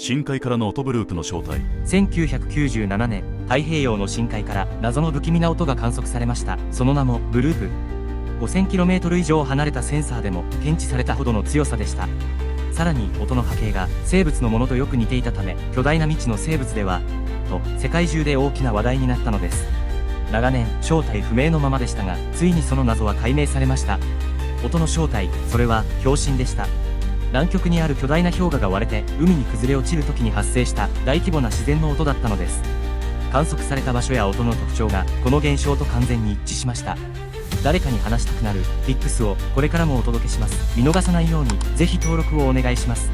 深海からの音グループの正体。1997年、太平洋の深海から謎の不気味な音が観測されました。その名もブループ。5000km 以上離れたセンサーでも検知されたほどの強さでした。さらに音の波形が生物のものとよく似ていたため、巨大な未知の生物ではと世界中で大きな話題になったのです。長年正体不明のままでしたが、ついにその謎は解明されました。音の正体、それは氷震でした。南極にある巨大な氷河が割れて海に崩れ落ちる時に発生した大規模な自然の音だったのです。観測された場所や音の特徴がこの現象と完全に一致しました。誰かに話したくなる Tips をこれからもお届けします。見逃さないようにぜひ登録をお願いします。